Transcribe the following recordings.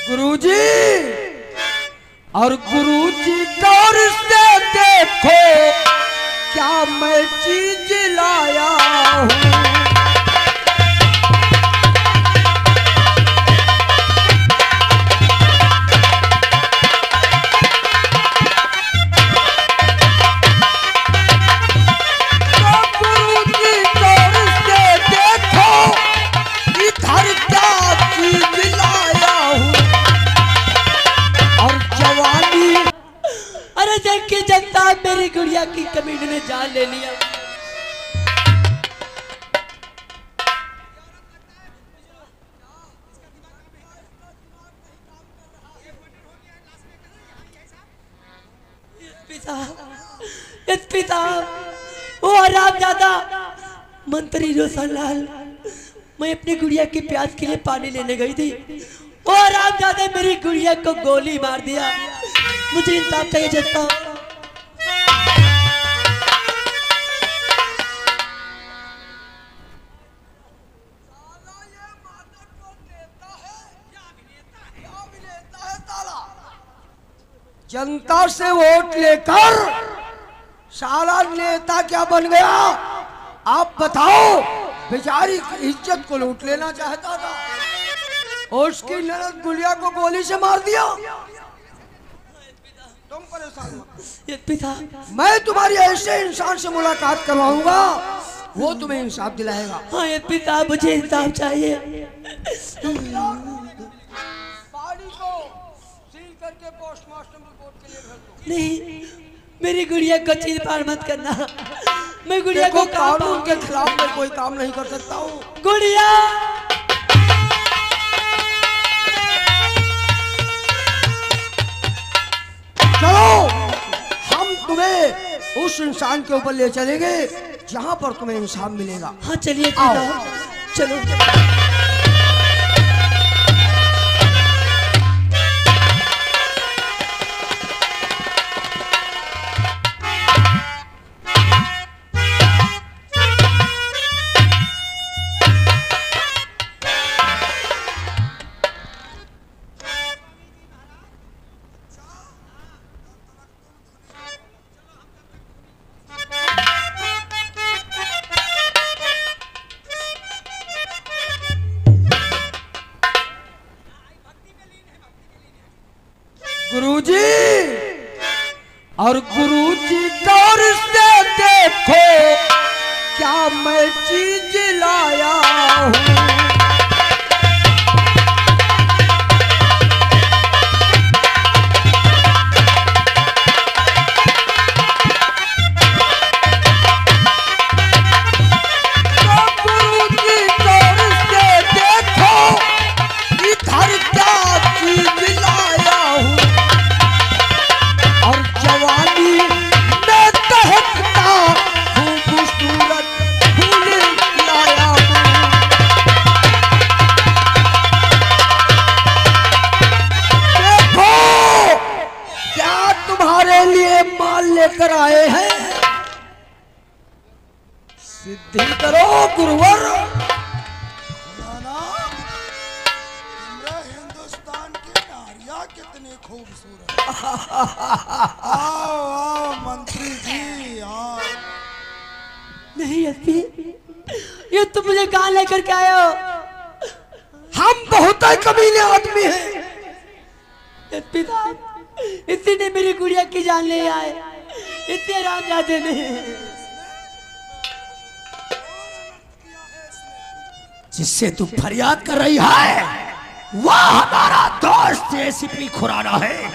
गुरुजी और गुरुजी गौर से देखो क्या मैं चीज लाया हूँ। की जनता मेरी गुड़िया की कमीने ने जान ले लिया। पिता वो आराम ज्यादा मंत्री रोशनलाल, मैं अपनी गुड़िया की प्यास के लिए पानी लेने गई थी, वो आराम ज्यादा मेरी गुड़िया को गोली मार दिया। मुझे इंसाफ चाहिए जनता। जनता से वोट लेकर साला नेता क्या बन गया? आप बताओ। बेचारी इज्जत को लूट लेना चाहता था और उसकी ननद गुड़िया को गोली से मार दिया। तुम परेशान मत। पिता मैं तुम्हारी ऐसे इंसान से मुलाकात करवाऊंगा, वो तुम्हें इंसाफ दिलाएगा। हाँ ये पिता, मुझे इंसाफ चाहिए। गाड़ी को सील करके पोस्टमास्टर रिपोर्ट के लिए भेज दो। नहीं, मेरी गुड़िया को चीर फाड़ मत करना। मैं गुड़िया को कानून के खिलाफ मैं कोई काम नहीं कर सकता हूँ। गुड़िया चलो, हम तुम्हें उस इंसान के ऊपर ले चलेंगे जहाँ पर तुम्हें इंसाफ मिलेगा। हाँ चलिए पिता, चलो। गुरुजी और गुरुजी गौर से देखो क्या मैं चीज लाया हूँ। लेकर आए हैं, सिद्धि करो गुरुवर। हिंदुस्तान की नारियां कितनी खूबसूरत। आओ आओ मंत्री जी आओ। नहीं अभी ये तुम मुझे कहाँ लेकर के आए हो? हम बहुत ही कमीने आदमी हैं। पिता इसी ने मेरी गुड़िया की जान ले आए, इतने रामजादे ने। जिससे तू फरियाद कर रही है वह हमारा दोस्त एसीपी खुराना है।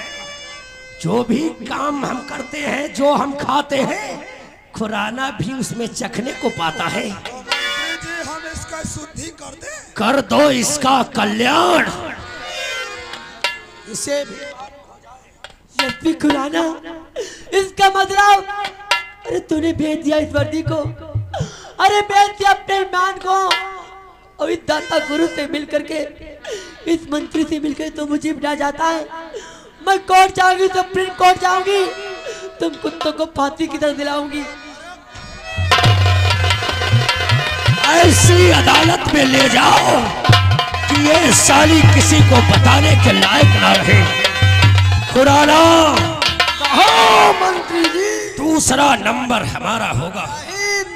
जो भी काम हम करते हैं, जो हम खाते हैं, खुराना भी उसमें चखने को पाता है। हम इसका शुद्धि कर दे, कर दो इसका कल्याण। इसे भी खुराना, इसका मतलब अरे तूने बेच दिया इस वर्दी को, अरे बेच दिया अपने ईमान को। और इस दाता गुरु से मिलकर के, इस मंत्री से मिलकर तो मुझे बिना जाता है। मैं कोर्ट जाऊंगी, सुप्रीम कोर्ट जाऊंगी, तुम कुत्तों को फांसी की तरह दिलाऊंगी। ऐसी अदालत में ले जाओ कि ये साली किसी को बताने के लायक ना रहे। खुराना कहो मंत्री जी, दूसरा नंबर हमारा होगा।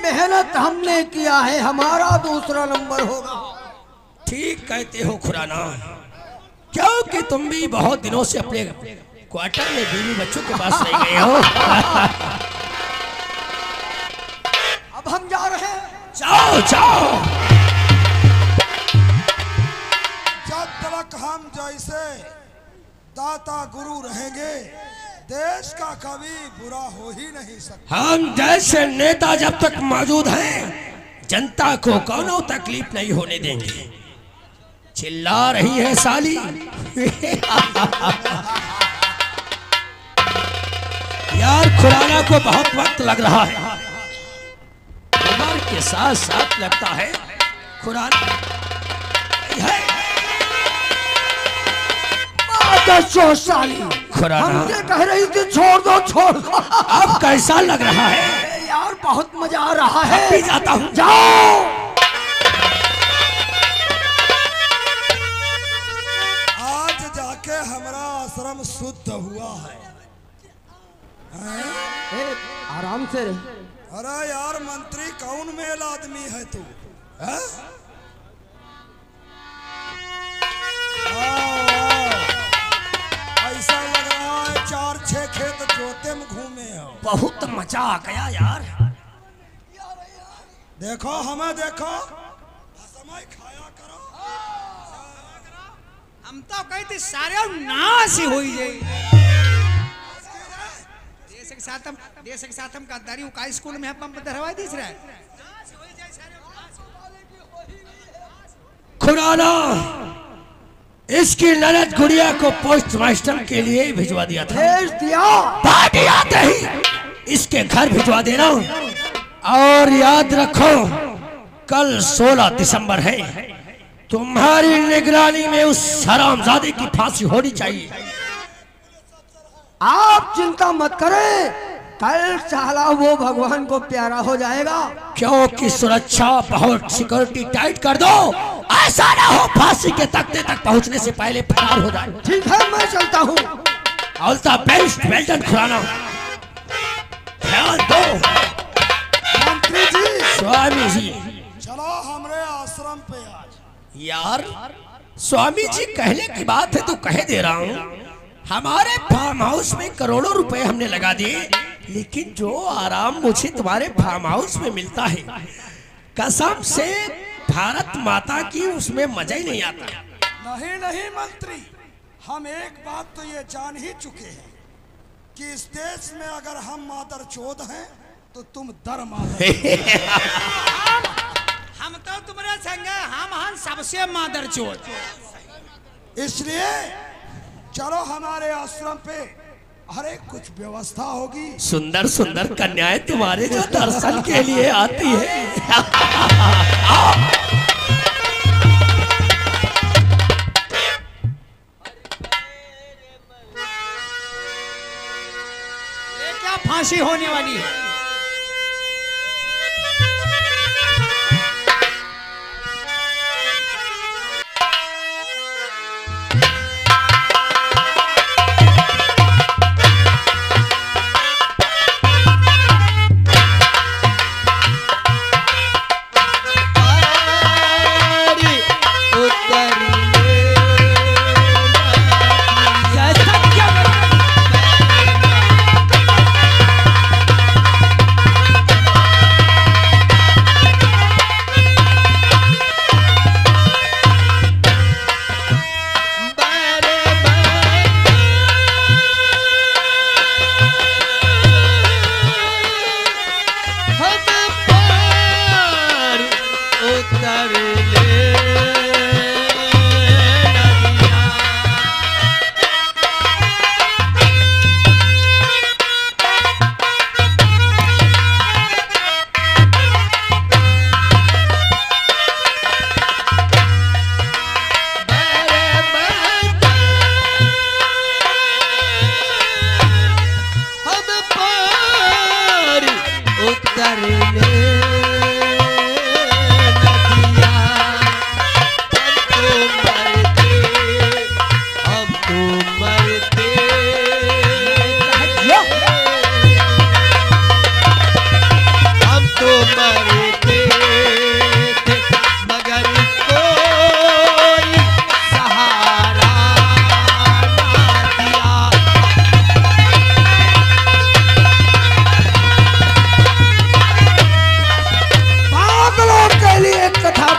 मेहनत हमने किया है, हमारा दूसरा नंबर होगा। ठीक कहते हो खुराना, क्योंकि तुम भी बहुत दिनों से अपने क्वार्टर में बीवी बच्चों के पास रह गए हो। अब हम जा रहे हैं। जाओ जाओ। जब तक हम जैसे दाता गुरु रहेंगे, देश का कभी बुरा हो ही नहीं सकता। हम जैसे नेता जब तक मौजूद हैं, जनता को कोनो तकलीफ नहीं होने देंगे। चिल्ला रही है साली। यार खुराना को बहुत वक्त लग रहा है, उम्र के साथ साथ लगता है खुराना है। साली खुराना हमसे कह रही थी छोड़ दो छोड़ दो। अब कैसा लग रहा है? यार बहुत मजा आ रहा है। भी जाता हूँ। जाओ। आज जाके हमारा आश्रम शुद्ध हुआ है। आराम से रह। अरे यार मंत्री कौन मेल आदमी है तू? हैं? ऐसा लग रहा है 4-6 खेत जोते में घूमे हो। बहुत मजा आ गया यार। देखो हमें देखो, समय खाया करो। हम तो कहते सारे नाश ही होई जाई। देश के साथ हम गद्दारी का स्कूल में हम धरवाई दिस रहा है। खुराना इसकी ननद गुड़िया को पोस्ट मास्टर के लिए भिजवा दिया था। भेज दिया। पार्टी आते ही इसके घर भिजवा देना। और याद रखो कल 16 दिसंबर है, तुम्हारी निगरानी में उस हरामजादे की फांसी होनी चाहिए। आप चिंता मत करें, कल साला वो भगवान को प्यारा हो जाएगा। क्योंकि सुरक्षा बहुत सिक्योरिटी टाइट कर दो, ऐसा ना हो फांसी के तख्ते तक पहुंचने से पहले फरार हो जाए। ठीक है मैं चलता हूँ। All the best well done Khurana. ध्यान दो मंत्री जी स्वामी जी। चलो हमारे आश्रम पे आज। यार स्वामी जी कहने की बात है तो कह दे रहा हूँ। हमारे फार्म हाउस में करोड़ों रुपए हमने लगा दिए, लेकिन जो आराम मुझे तुम्हारे फार्म हाउस में मिलता है, कसम से भारत माता की उसमें मजा ही नहीं आता। नहीं नहीं मंत्री, हम एक बात तो ये जान ही चुके हैं कि इस देश में अगर हम मादर चोद हैं तो तुम दर मादर। हम तो तुम्हारे संग हम सबसे मादर चोर। इसलिए चलो हमारे आश्रम पे हर एक कुछ व्यवस्था होगी। सुंदर सुंदर कन्याएं तुम्हारे जो दर्शन के लिए आती है। ये क्या फांसी होने वाली है?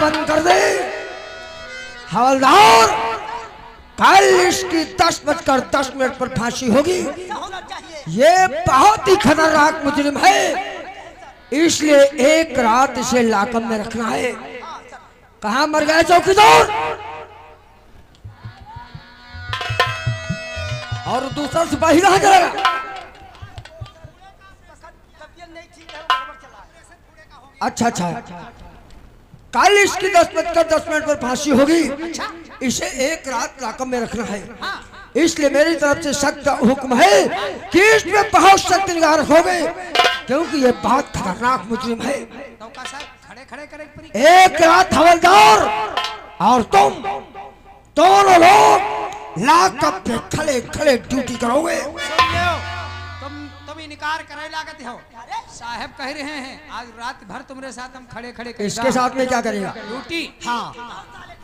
बंद कर दे। हवलदार, कल इसकी 10:10 पर फांसी होगी। ये बहुत ही खतरनाक मुजरिम है, इसलिए एक रात इसे लाकअप में रखना है। कहाँ मर गए चौकीदार? और दूसरा सिपाही कहाँ चलेगा? अच्छा अच्छा, कल इसकी 10:10 पर फांसी होगी। इसे एक रात लाकअप में रखना है, इसलिए मेरी तरफ से सख्त हुक्म है कि इसमें बहुत सख्त निगाह रखोगे, क्योंकि ये बहुत खतरनाक मुजरिम है। एक रात हवलदार और तुम दोनों लोग लाकअप पे खड़े खड़े ड्यूटी करोगे। तुम इनकार करे लागत हो। साहब कह रहे हैं आज रात भर तुम्हारे साथ हम खड़े खड़े। इसके साथ में क्या करेगा? ड्यूटी। हाँ,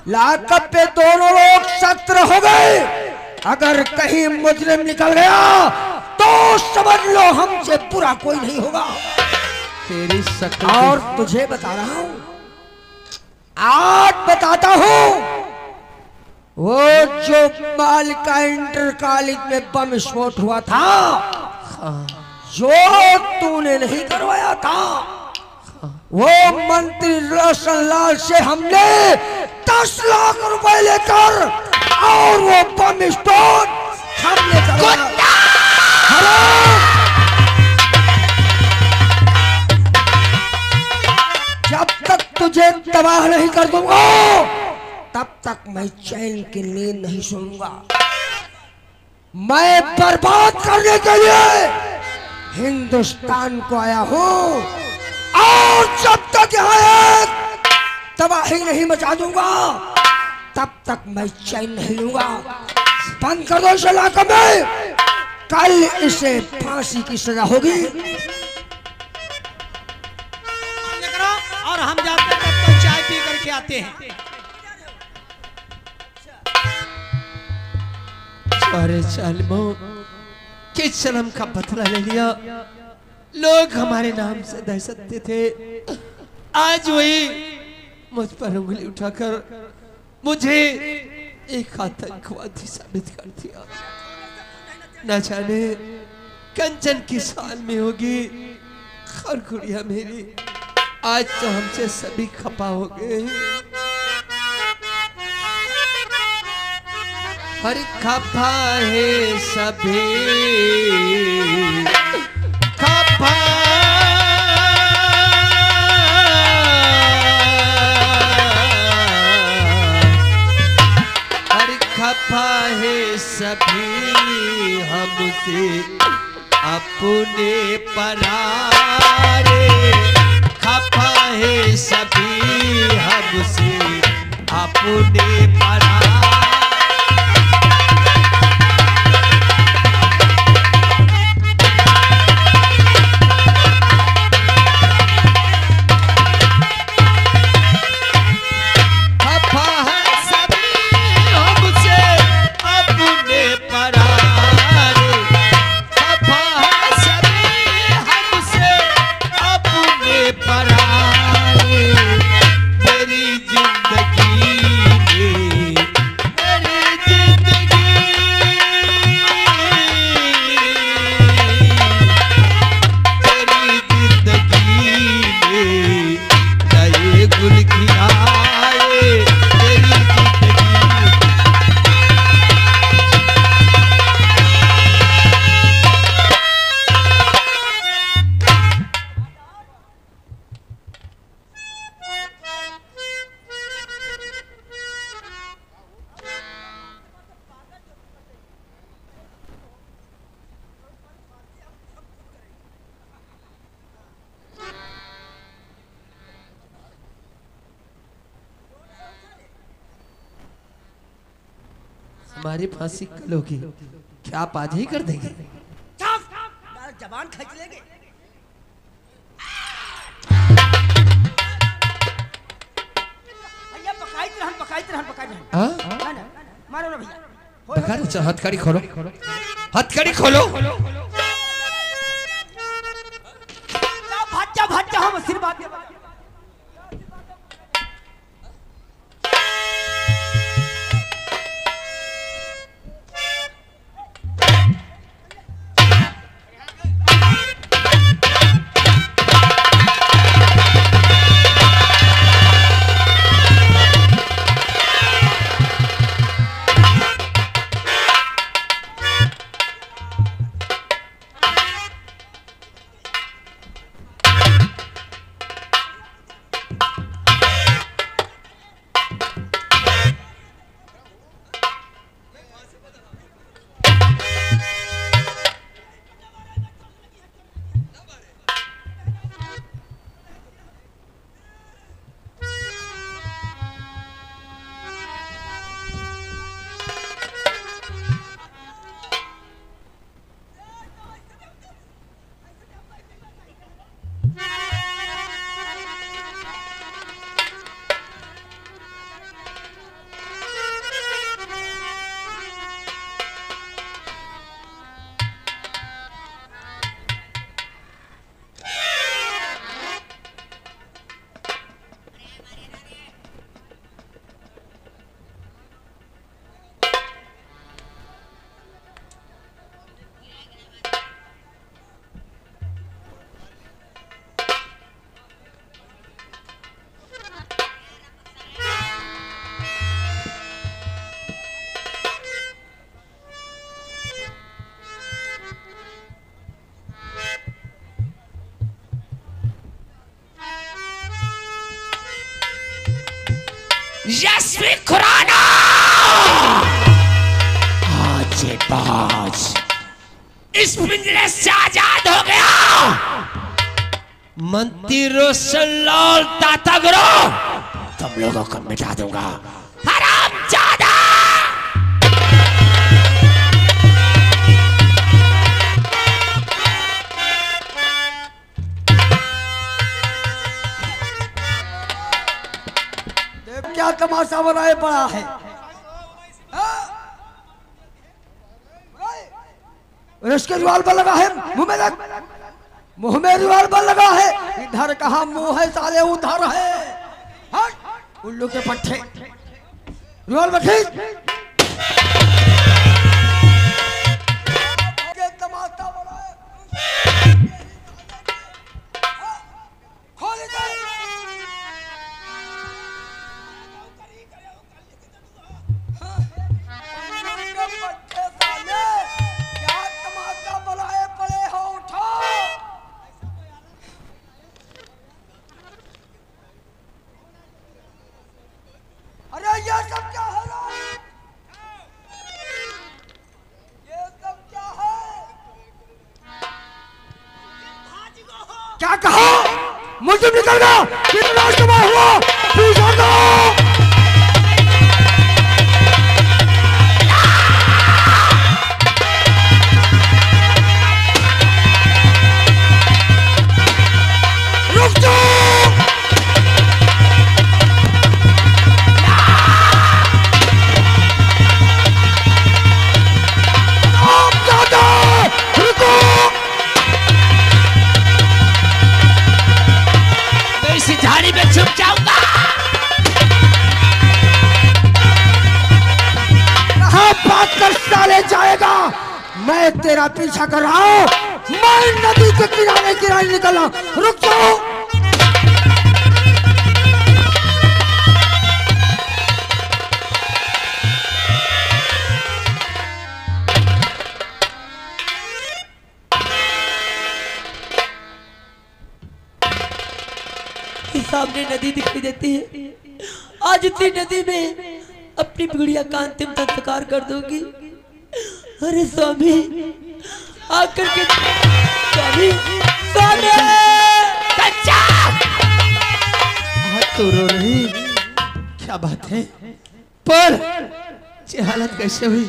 लाकअप पे दोनों लोग सख्त रहोगे। अगर कहीं मुजरिम निकल गया तो समझ लो हमसे बुरा कोई नहीं होगा। तेरी शक्ल और तुझे बता रहा हूं, आज बताता हूं, वो जो माल का इंटर कॉलेज में बम विस्फोट हुआ था, जो तूने नहीं करवाया था, वो मंत्री रोशन लाल से हमने 10 लाख रुपए लेकर और वो बम विस्फोट हमने करवाया। जब तक तुझे तबाह नहीं कर दूंगा तब तक मैं चैन की नींद नहीं सोऊंगा। मैं बर्बाद करने के लिए हिंदुस्तान को आया हूं, और जब तक यहाँ तबाही नहीं मचा दूंगा तब तक मैं चैन नहीं लूंगा। बंद कर दो इसे लाकअप में, कल इसे फांसी की सजा होगी। और हम जाते हैं तो चाय पी करके आते हैं। अरे जालिमो, किस जन्म का बदला ले लिया। लोग हमारे नाम से दहशत थे, आज वही मुझ पर उंगली उठाकर मुझे एक आतंकवादी साबित कर दिया। न जाने कंचन की साल में होगी खरखुड़िया मेरी, आज तो हमसे सभी खपा हो गए। हर खपा है सभी खपा, हर खपा है सभी हमसे अपने परारे, खपा है सभी हमसे अपने परारे। हमारी फांसी कल होगी, क्या आप आज ही कर देंगे? जबान खींच लेंगे। भैया पकाई मारो ना भैया। हथकड़ी खोलो, हथकड़ी खोलो। भाजा हम आशीर्वाद यशवी खुराना आज ये बाज इस पिंजरे से आजाद हो गया। मंत्री रोशनलाल दाता गुरु तुम लोगों को मिटा दूंगा। हरामजादा! क्या तमाशा बनाए पड़ा है? इसके रिवॉल्वर लगा है मुंह में लग, मुंह में रिवॉल्वर लगा है। इधर कहाँ मुंह है साले, उधर है। हट उल्लू के पट्टे, रिवॉल्वर खींच। तमाशा बनाए खोल दे। अरे ये सब क्या है? ये सब क्या है? क्या कहा? मुझे निकल गया। कितना समय हुआ? पूछो तो। रुक जाओ। झाड़ी में छुप जाऊंगा। कहाँ बात कर साले जाएगा? मैं तेरा पीछा कर रहा हूँ। मैं नदी के किनारे किनारे निकला। रुक जाओ। सामने नदी दिखाई देती है। आज इतनी नदी में अपनी बिगड़िया का अंतिम संस्कार कर दूंगी। अरे स्वामी आकर के स्वामी स्वामी तो रो रही, क्या बात है? पर ये हालत कैसे हुई?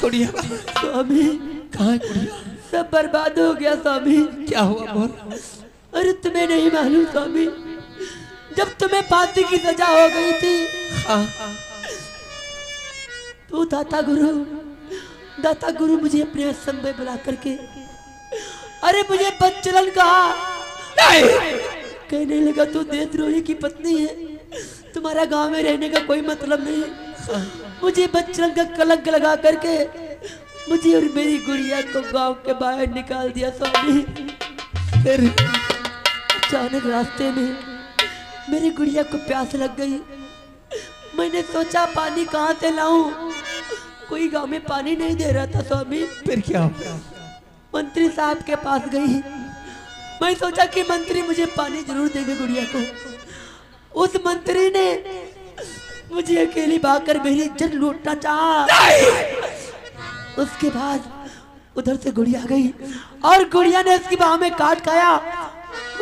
कुड़िया स्वामी कहाँ है? कुड़िया सब बर्बाद हो गया स्वामी। क्या हुआ मोर? अरे तुम्हें नहीं मालूम स्वामी, जब तुम्हें फांसी की सजा हो गई थी तो दाता गुरु मुझे अपने आश्रम में बुला करके अरे मुझे बच्चलन कहा। कहने लगा तू देशद्रोही की पत्नी है, तुम्हारा गांव में रहने का कोई मतलब नहीं। मुझे बच्चलन का कलंक लगा करके मुझे और मेरी गुड़िया को गांव के बाहर निकाल दिया स्वामी। फिर अचानक रास्ते में मेरी गुड़िया को प्यास लग गई। मैंने सोचा पानी कहाँ से लाऊं, कोई गांव में पानी नहीं दे रहा था स्वामी। फिर क्या हुआ? मंत्री साहब के पास गई। मैं सोचा कि मंत्री मुझे पानी जरूर देंगे गुड़िया को। उस मंत्री ने मुझे अकेली भागकर मेरी इज्जत लूटना चाहा। उसके बाद उधर से गुड़िया गई और गुड़िया ने उसकी बाह में काट खाया।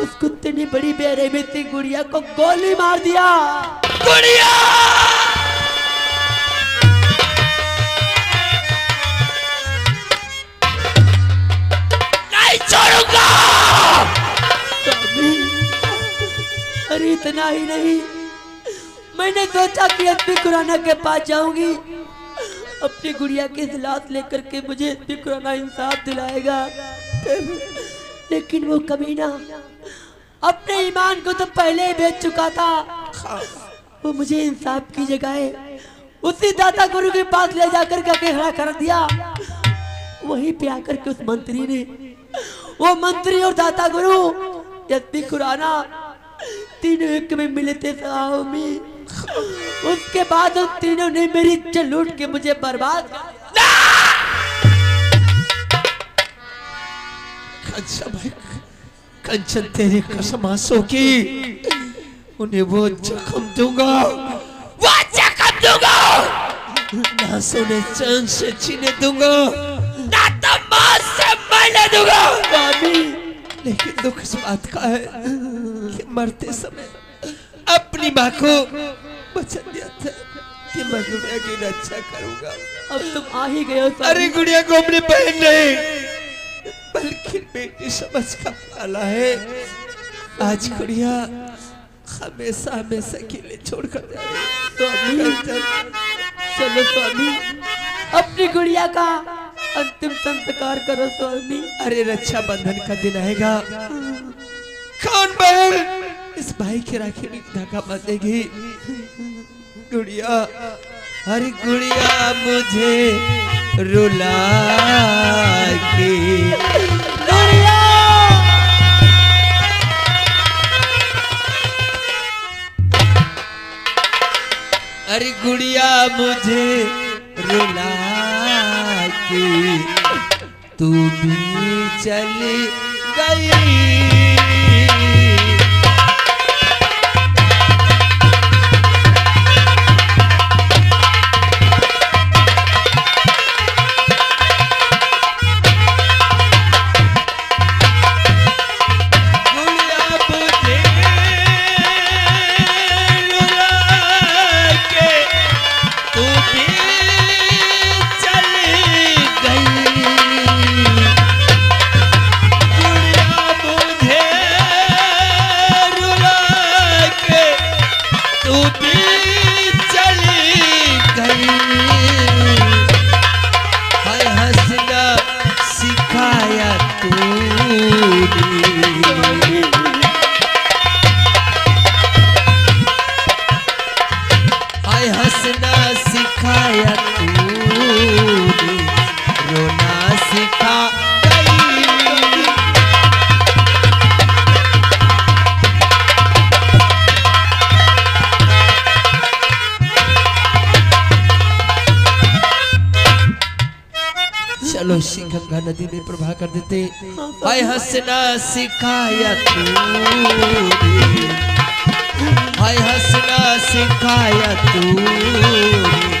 उस कुत्ते ने बड़ी बेरहमी से गुड़िया को गोली मार दिया। गुड़िया नहीं छोड़ूंगा। अरे इतना ही नहीं, मैंने सोचा कि एसपी खुराना के पास जाऊंगी, अपनी गुड़िया की लाश लेकर के मुझे एसपी खुराना इंसाफ दिलाएगा। लेकिन वो कमीना अपने ईमान को तो पहले ही बेच चुका था। वो मुझे इंसाफ की जगह उसी दाता गुरु के पास ले जाकर के खड़ा कर दिया। वहीं पे आकर के उस मंत्री ने, वो मंत्री और दाता गुरु एसपी खुराना तीनों एक में मिले थे स्वामी। उसके बाद उन तीनों ने मेरी इज्जत लूट के मुझे बर्बाद कर दिया। कंचन तेरी कसम आंसू की, उन्हें वो जख्म दूंगा, वो जख्म दूंगा, ना सोने चांद से छीने दूंगा, ना तो मौत से मरने दूंगा। लेकिन दुख इस बात का है कि मरते समय अपनी माँ को वचन दिया था कि मैं गुड़िया की रक्षा करूंगा। अब तुम आ ही गए हो स्वामी। अरे गुड़िया को अपनी बहन नहीं बल्कि बेटी समझ कर पाला है। आज गुड़िया हमेशा हमेशा के लिए छोड़कर जा रही है। स्वामी चलो स्वामी, अपनी गुड़िया का अंतिम संस्कार करो स्वामी। अरे रक्षा बंधन का दिन आएगा, कौन बहन इस भाई के राखी में धागा बांधेगी? गुड़िया, अरे गुड़िया मुझे रुला के, गुड़िया अरे गुड़िया मुझे रुला के तू भी चली गई। चलो उसी गंगा नदी में प्रवाह कर देते। हाय हंसना सिखाया तूने, हाय हंसना सिखाया तूने।